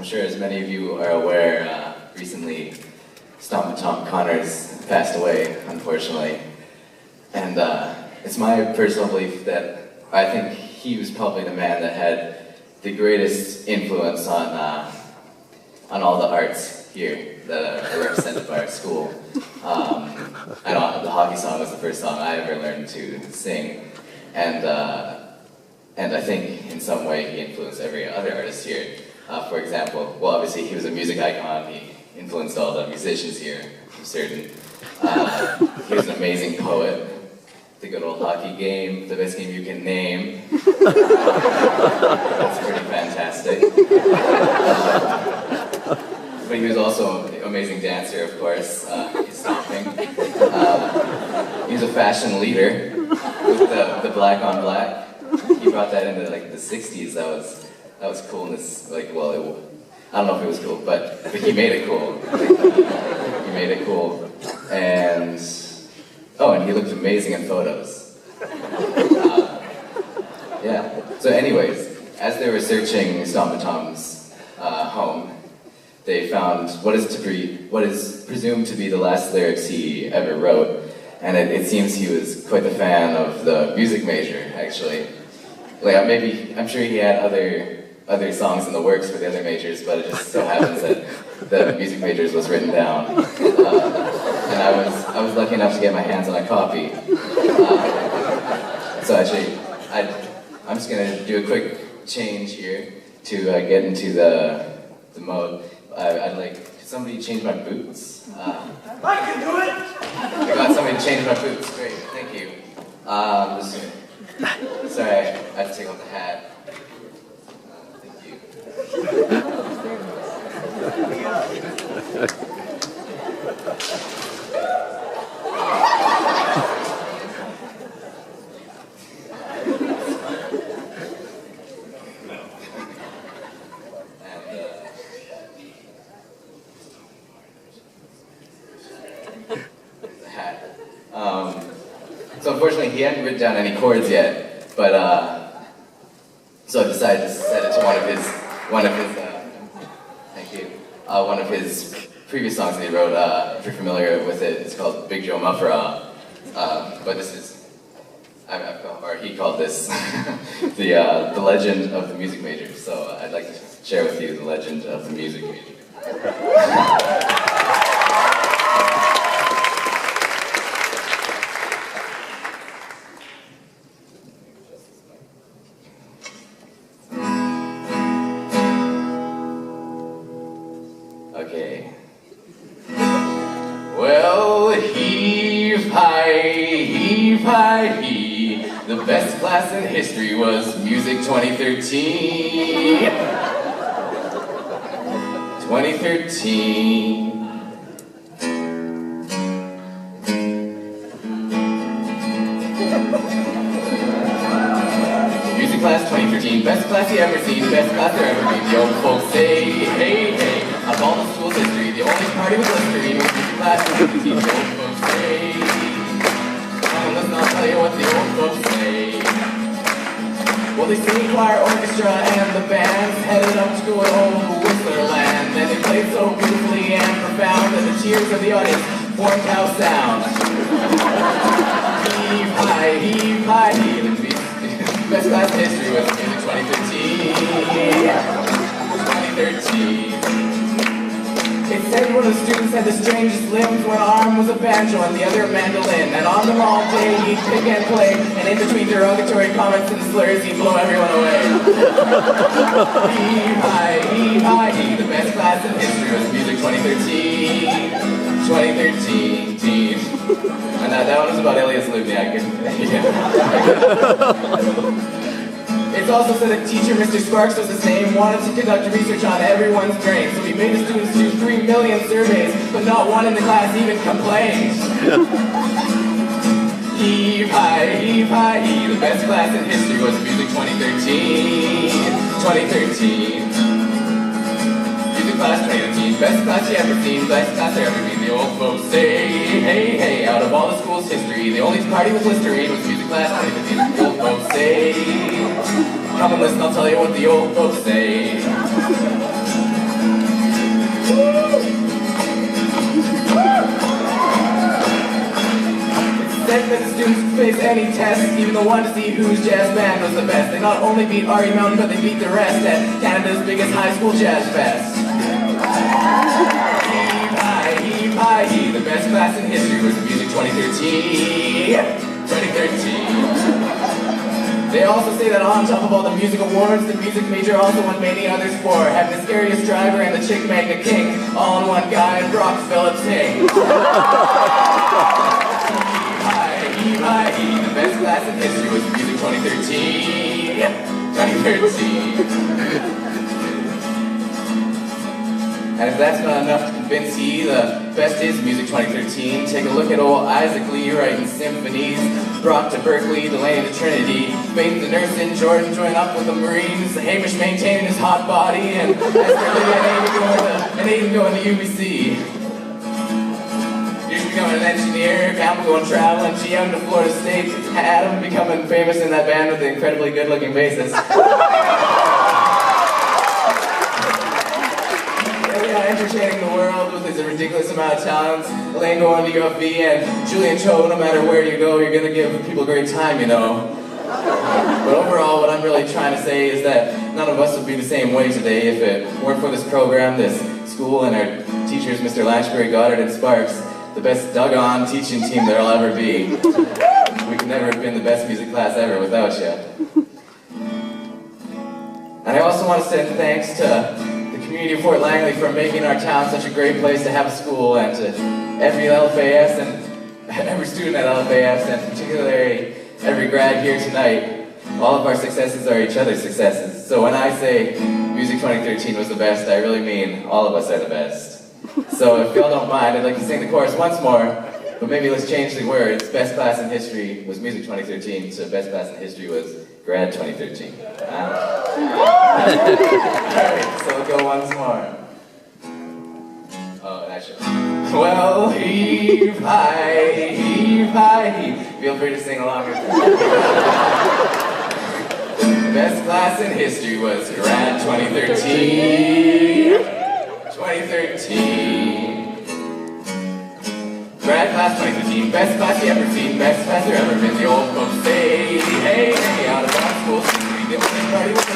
I'm sure as many of you are aware, recently Stompin' Tom Connors passed away, unfortunately. And it's my personal belief that I think he was probably the man that had the greatest influence on all the arts here that are represented by our school. I know the hockey song was the first song I ever learned to sing, and I think in some way he influenced every other artist here. For example, well, obviously he was a music icon. He influenced all the musicians here, I'm certain. He was an amazing poet. The good old hockey game, the best game you can name. That's pretty fantastic. But he was also an amazing dancer, of course. He's stomping. He was a fashion leader with the black on black. He brought that into like the 60s. That was coolness. Like, well, I don't know if it was cool, but he made it cool. He made it cool, and he looked amazing in photos. Yeah. So, anyways, as they were searching Stompin' Tom's home, they found what is presumed to be the last lyrics he ever wrote, and it seems he was quite the fan of the music major, actually. Like, I'm sure he had other songs in the works for the other majors, but it just so happens that the music majors was written down. And I was lucky enough to get my hands on a copy. So actually, I'm just gonna do a quick change here to get into the mode. I'd like somebody to change my boots. I can do it! I got somebody to change my boots. Great, thank you. Sorry, I have to take off the hat. Thank you. So unfortunately, he hadn't written down any chords yet, but so I decided to set it to one of his previous songs that he wrote. If you're familiar with it, it's called Big Joe Mufferaw. But this is, he called this the legend of the music major. So I'd like to share with you the legend of the music major. Okay. Well, heave high, he. The best class in history was Music 2013. 2013. Music class 2013, best class you ever seen, best class there ever been. The old folks say, hey, hey. Out of all the school's history, the only party with Listerine was music class 2013. The old folks say. Come on, I'll tell you what the old folks say. Well, they sing choir, orchestra, and the bands headed up to an old Whistler land. And they played so beautifully and profound that the cheers of the audience formed house sound. Heave high, heave high, heave. Best class history was Music 2013. 2013. It said one of the students had the strangest limbs. One arm was a banjo and the other a mandolin. And on them all day he'd pick and play. And in between derogatory comments and slurs, he'd blow everyone away. Heave high, heave high, heave. The best class in history was Music 2013. 2013. And that one was about Elias Lubniak. It's also said that teacher Mr. Sparks was his name, wanted to conduct research on everyone's brain, so he made the students do 3 million surveys, but not one in the class even complained. Heave high, heave, the best class in history was Music 2013. 2013. Music class 2013, best class you ever seen, best class there ever been. The old folks say, hey, hey, out of all the school's history, the only party with Listerine was Music class 2015. The old folks say, come and listen, I'll tell you what the old folks say. That the students could face any test, even the one to see whose jazz band was the best. They not only beat RE Mountain, but they beat the rest at Canada's biggest high school jazz fest. Heave high, he, the best class in history was Music 2013. 2013. They also say that on top of all the music awards, the music major also won many others for having the scariest driver and the chick magna king, all in one guy, and Brock Phillips Ting. The best class in history was Music 2013. 2013. And if that's not enough to convince ye, the best is Music 2013. Take a look at old Isaac Lee writing symphonies, Brock to Berkeley, Delaney to Trinity, Faith the nurse in Jordan join up with the Marines, Hamish maintaining his hot body, and Esther Lydia and Aiden going to UBC. Becoming an engineer, Campbell going traveling, GM to Florida State, Adam becoming famous in that band with the incredibly good-looking bassist. Entertaining the world with his ridiculous amount of talents, Elaine going to UFV, and Julian Cho, no matter where you go, you're gonna give people a great time, you know. But overall, what I'm really trying to say is that none of us would be the same way today if it weren't for this program, this school, and our teachers, Mr. Lashbury, Goddard, and Sparks. The best dug-on teaching team there'll ever be. We could never have been the best music class ever without you. And I also want to send thanks to the community of Fort Langley for making our town such a great place to have a school, and to every LFAS and every student at LFAS, and particularly every grad here tonight. All of our successes are each other's successes. So when I say Music 2013 was the best, I really mean all of us are the best. So if y'all don't mind, I'd like to sing the chorus once more, but maybe let's change the words. Best class in history was Music 2013, so best class in history was Grad 2013. Alright, so we'll go once more. Oh, that should. Well, heave high, heave. Feel free to sing along with me. Best class in history was Grad 2013. 2013. Grad class 2013, best class you ever seen, best class there ever been. The old folks say, hey, out of our school, we did a party with the